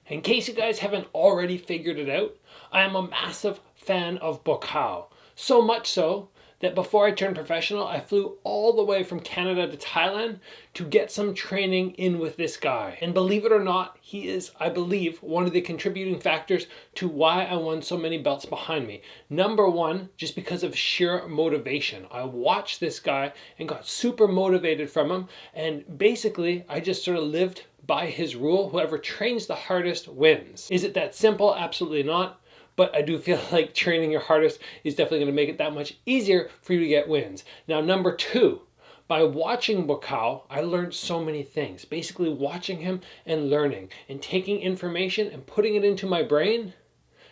In case you guys haven't already figured it out, I am a massive fan of Buakaw. So much so that before I turned professional, I flew all the way from Canada to Thailand to get some training in with this guy. And believe it or not, he is, I believe, one of the contributing factors to why I won so many belts behind me. Number one, just because of sheer motivation. I watched this guy and got super motivated from him. And basically, I just sort of lived by his rule. Whoever trains the hardest wins. Is it that simple? Absolutely not. But I do feel like training your hardest is definitely going to make it that much easier for you to get wins. Now, number two, by watching Buakaw, I learned so many things. Basically watching him and learning and taking information and putting it into my brain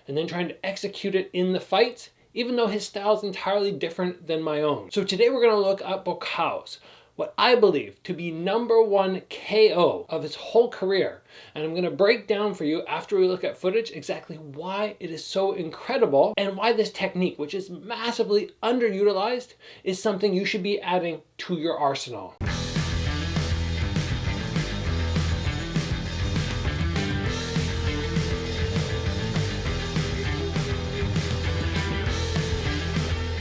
and then trying to execute it in the fights, even though his style is entirely different than my own. So today we're going to look at Buakaw's, what I believe to be #1 KO of his whole career. And I'm going to break down for you, after we look at footage, exactly why it is so incredible and why this technique, which is massively underutilized, is something you should be adding to your arsenal.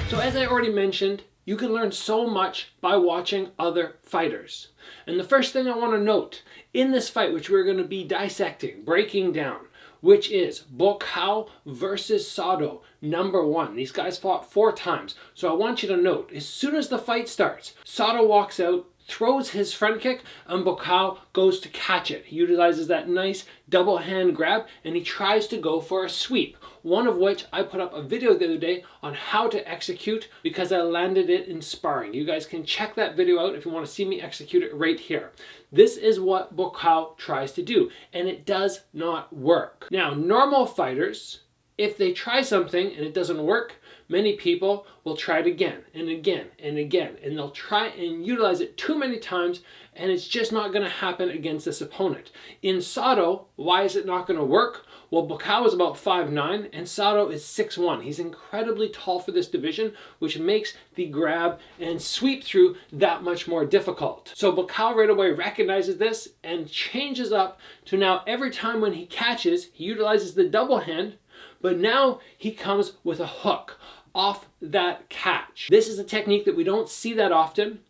So as I already mentioned, you can learn so much by watching other fighters. And the first thing I want to note in this fight, which we're going to be dissecting, breaking down, which is Buakaw versus Sato, #1. These guys fought 4 times. So I want you to note, as soon as the fight starts, Sato walks out, throws his front kick, and Buakaw goes to catch it. He utilizes that nice double hand grab, and he tries to go for a sweep. One of which I put up a video the other day on how to execute because I landed it in sparring. You guys can check that video out if you want to see me execute it right here. This is what Buakaw tries to do, and it does not work. Now, normal fighters, if they try something and it doesn't work, many people will try it again and again and again, and they'll try and utilize it too many times, and it's just not going to happen against this opponent. In Sato, why is it not going to work? Well, Buakaw is about 5'9", and Sato is 6'1". He's incredibly tall for this division, which makes the grab and sweep through that much more difficult. So Buakaw right away recognizes this and changes up to now every time when he catches, he utilizes the double hand, but now he comes with a hook off that catch. This is a technique that we don't see that often.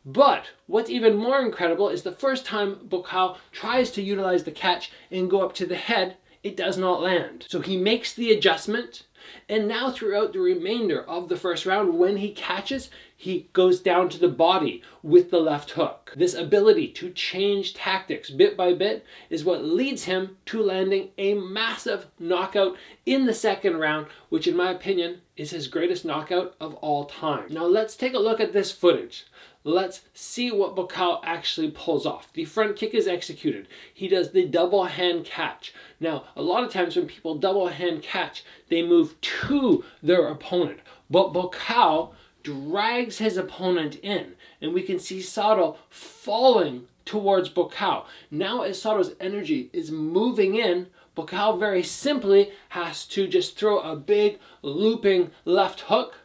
But what's even more incredible is the first time Buakaw tries to utilize the catch and go up to the head, it does not land. So he makes the adjustment, and now throughout the remainder of the first round, when he catches, he goes down to the body with the left hook. This ability to change tactics bit by bit is what leads him to landing a massive knockout in the second round, which in my opinion is his greatest knockout of all time. Now let's take a look at this footage. Let's see what Buakaw actually pulls off. The front kick is executed. He does the double hand catch. Now, a lot of times when people double hand catch, they move to their opponent. But Buakaw drags his opponent in, and we can see Sato falling towards Buakaw. Now as Sato's energy is moving in, Buakaw very simply has to just throw a big looping left hook,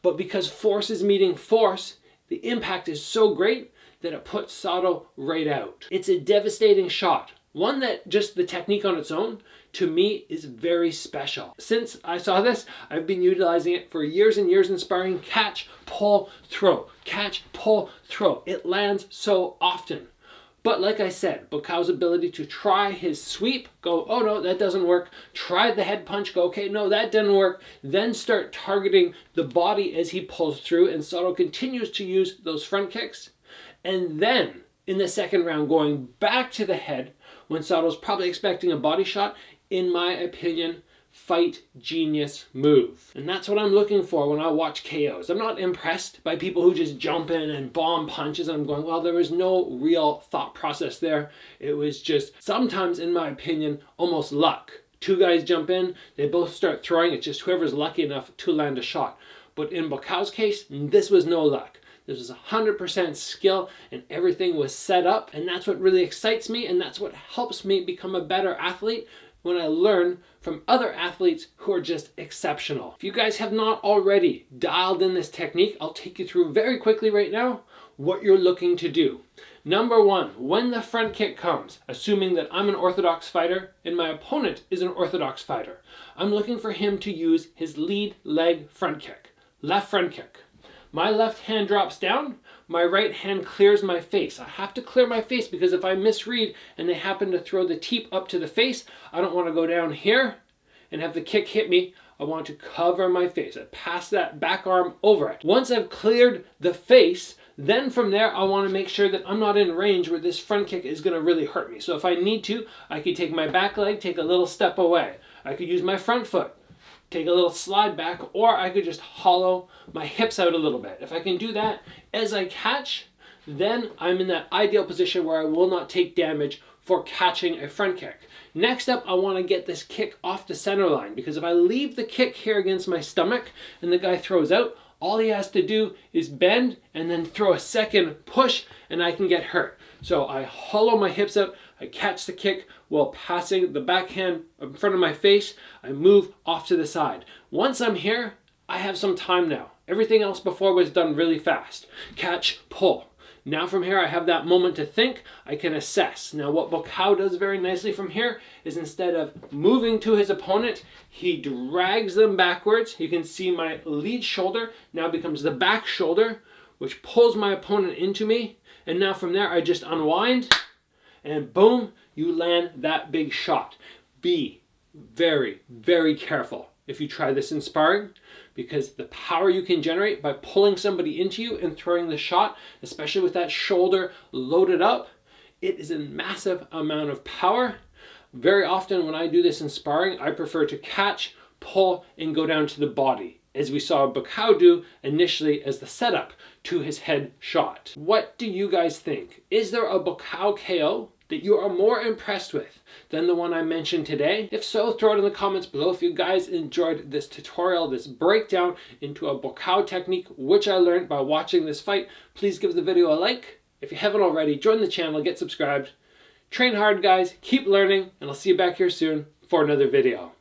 but because force is meeting force, the impact is so great that it puts Sato right out. It's a devastating shot. One that just the technique on its own, to me, is very special. Since I saw this, I've been utilizing it for years and years in sparring. Catch, pull, throw. Catch, pull, throw. It lands so often. But like I said, Buakaw's ability to try his sweep, go, oh no, that doesn't work. Try the head punch, go, okay, no, that didn't work. Then start targeting the body as he pulls through, and Sato continues to use those front kicks. And then, in the second round, going back to the head, when Sato's probably expecting a body shot, in my opinion, fight genius move. And that's what I'm looking for when I watch KOs. I'm not impressed by people who just jump in and bomb punches, and I'm going, well, there was no real thought process there. It was just, sometimes in my opinion, almost luck. 2 guys jump in, they both start throwing, it's just whoever's lucky enough to land a shot. But in Buakaw's case, this was no luck. This was 100% skill, and everything was set up, and that's what really excites me, and that's what helps me become a better athlete when I learn from other athletes who are just exceptional. If you guys have not already dialed in this technique, I'll take you through very quickly right now what you're looking to do. Number one, when the front kick comes, assuming that I'm an orthodox fighter and my opponent is an orthodox fighter, I'm looking for him to use his lead leg front kick, left front kick. My left hand drops down, my right hand clears my face. I have to clear my face because if I misread and they happen to throw the teep up to the face, I don't want to go down here and have the kick hit me. I want to cover my face. I pass that back arm over it. Once I've cleared the face, then from there, I want to make sure that I'm not in range where this front kick is going to really hurt me. So if I need to, I could take my back leg, take a little step away. I could use my front foot, take a little slide back, or I could just hollow my hips out a little bit. If I can do that as I catch, then I'm in that ideal position where I will not take damage for catching a front kick. Next up, I want to get this kick off the center line, because if I leave the kick here against my stomach and the guy throws out, all he has to do is bend and then throw a second push and I can get hurt. So I hollow my hips out, I catch the kick while passing the backhand in front of my face, I move off to the side. Once I'm here, I have some time now. Everything else before was done really fast. Catch, pull. Now from here, I have that moment to think, I can assess. Now what Buakaw does very nicely from here is instead of moving to his opponent, he drags them backwards. You can see my lead shoulder now becomes the back shoulder, which pulls my opponent into me. And now from there, I just unwind and boom, you land that big shot. Be very, very careful if you try this in sparring, because the power you can generate by pulling somebody into you and throwing the shot, especially with that shoulder loaded up, it is a massive amount of power. Very often when I do this in sparring, I prefer to catch, pull, and go down to the body, as we saw Buakaw do initially as the setup to his head shot. What do you guys think? Is there a Buakaw KO that you are more impressed with than the one I mentioned today? If so, throw it in the comments below. If you guys enjoyed this tutorial, this breakdown into a Buakaw technique, which I learned by watching this fight, please give the video a like. If you haven't already, join the channel, get subscribed. Train hard, guys, keep learning, and I'll see you back here soon for another video.